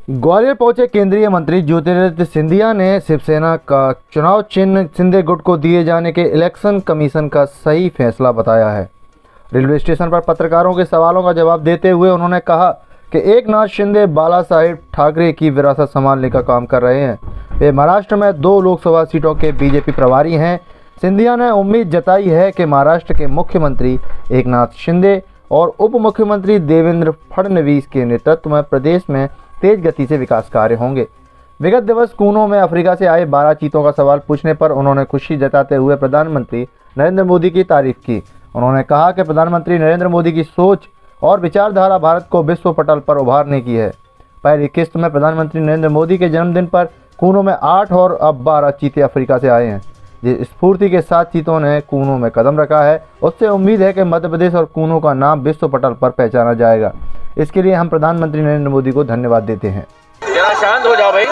ग्वालियर पहुंचे केंद्रीय मंत्री ज्योतिरादित्य सिंधिया ने शिवसेना का चुनाव चिन्ह शिंदे गुट को दिए जाने के इलेक्शन कमीशन का सही फैसला बताया है। रेलवे स्टेशन पर पत्रकारों के सवालों का जवाब देते हुए उन्होंने कहा कि एकनाथ शिंदे बाला साहेब ठाकरे की विरासत संभालने का काम कर रहे हैं। वे महाराष्ट्र में 2 लोकसभा सीटों के बीजेपी प्रभारी हैं। सिंधिया ने उम्मीद जताई है कि महाराष्ट्र के मुख्यमंत्री एकनाथ शिंदे और उप मुख्यमंत्री देवेंद्र फडणवीस के नेतृत्व में प्रदेश में तेज गति से विकास कार्य होंगे। विगत दिवस कूनो में अफ्रीका से आए 12 चीतों का सवाल पूछने पर उन्होंने खुशी जताते हुए प्रधानमंत्री नरेंद्र मोदी की तारीफ की। उन्होंने कहा कि प्रधानमंत्री नरेंद्र मोदी की सोच और विचारधारा भारत को विश्व पटल पर उभारने की है। पहली किस्त में प्रधानमंत्री नरेंद्र मोदी के जन्मदिन पर कूनो में 8 और अब 12 चीते अफ्रीका से आए हैं। जिस स्फूर्ति के साथ चीतों ने कूनो में कदम रखा है, उससे उम्मीद है कि मध्य प्रदेश और कूनो का नाम विश्व पटल पर पहचाना जाएगा। इसके लिए हम प्रधानमंत्री नरेंद्र मोदी को धन्यवाद देते हैं। जरा शांत हो जाओ भाई।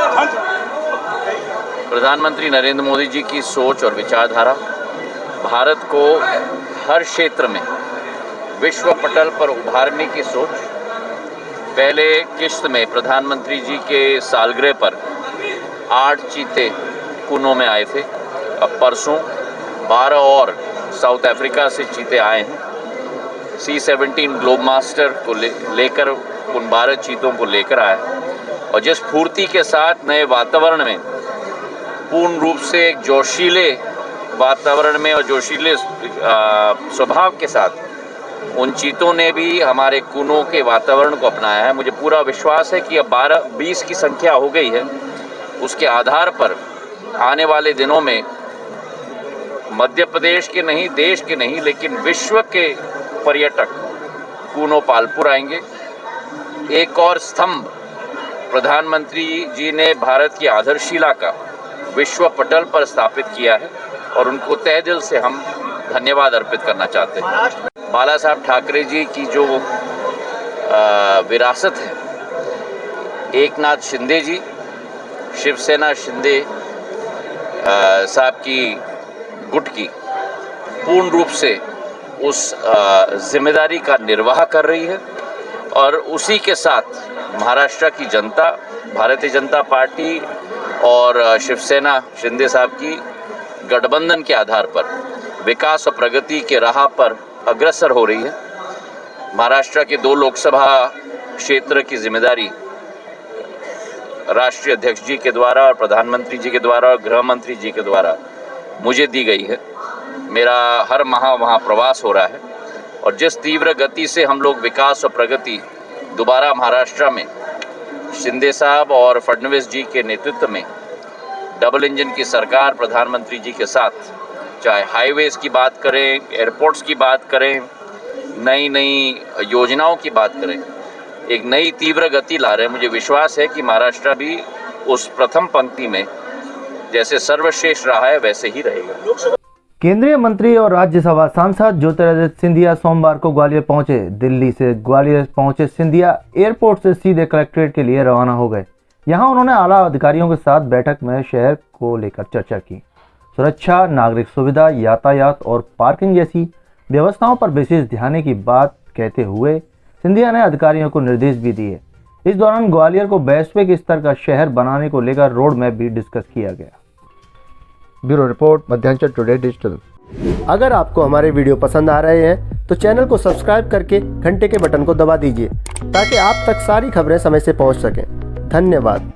प्रधानमंत्री नरेंद्र मोदी जी की सोच और विचारधारा भारत को हर क्षेत्र में विश्व पटल पर उभारने की सोच। पहले किस्त में प्रधानमंत्री जी के सालगिरह पर 8 चीते कूनो में आए थे। अब परसों 12 और साउथ अफ्रीका से चीते आए हैं। C-17 ग्लोब मास्टर को लेकर उन 12 चीतों को लेकर आए और जिस फूर्ति के साथ नए वातावरण में पूर्ण रूप से एक जोशीले वातावरण में और जोशीले स्वभाव के साथ उन चीतों ने भी हमारे कूनो के वातावरण को अपनाया है। मुझे पूरा विश्वास है कि अब 12-20 की संख्या हो गई है। उसके आधार पर आने वाले दिनों में मध्य प्रदेश के नहीं, देश के नहीं, लेकिन विश्व के पर्यटक कूनो पालपुर आएंगे। एक और स्तंभ प्रधानमंत्री जी ने भारत की आधारशिला का विश्व पटल पर स्थापित किया है और उनको तहे दिल से हम धन्यवाद अर्पित करना चाहते हैं। बाला साहब ठाकरे जी की जो विरासत है, एकनाथ शिंदे जी, शिवसेना शिंदे साहब की गुट की पूर्ण रूप से उस जिम्मेदारी का निर्वाह कर रही है और उसी के साथ महाराष्ट्र की जनता, भारतीय जनता पार्टी और शिवसेना शिंदे साहब की गठबंधन के आधार पर विकास और प्रगति के राह पर अग्रसर हो रही है। महाराष्ट्र के 2 लोकसभा क्षेत्र की जिम्मेदारी राष्ट्रीय अध्यक्ष जी के द्वारा और प्रधानमंत्री जी के द्वारा और गृह मंत्री जी के द्वारा मुझे दी गई है। मेरा हर माह वहाँ प्रवास हो रहा है और जिस तीव्र गति से हम लोग विकास और प्रगति दोबारा महाराष्ट्र में शिंदे साहब और फडणवीस जी के नेतृत्व में डबल इंजन की सरकार प्रधानमंत्री जी के साथ, चाहे हाईवेज की बात करें, एयरपोर्ट्स की बात करें, नई नई योजनाओं की बात करें, एक नई तीव्र गति ला रहे हैं। मुझे विश्वास है कि महाराष्ट्र भी उस प्रथम पंक्ति में जैसे सर्वश्रेष्ठ रहा है वैसे ही रहेगा। केंद्रीय मंत्री और राज्यसभा सांसद ज्योतिरादित्य सिंधिया सोमवार को ग्वालियर पहुंचे। दिल्ली से ग्वालियर पहुंचे सिंधिया एयरपोर्ट से सीधे कलेक्ट्रेट के लिए रवाना हो गए। यहां उन्होंने आला अधिकारियों के साथ बैठक में शहर को लेकर चर्चा की। सुरक्षा, नागरिक सुविधा, यातायात और पार्किंग जैसी व्यवस्थाओं पर विशेष ध्यान की बात कहते हुए सिंधिया ने अधिकारियों को निर्देश भी दिए। इस दौरान ग्वालियर को वैश्विक स्तर का शहर बनाने को लेकर रोड मैप भी डिस्कस किया गया। Bureau report, Madhyanchal today digital. अगर आपको हमारे वीडियो पसंद आ रहे हैं तो चैनल को सब्सक्राइब करके घंटे के बटन को दबा दीजिए ताकि आप तक सारी खबरें समय से पहुंच सकें। धन्यवाद।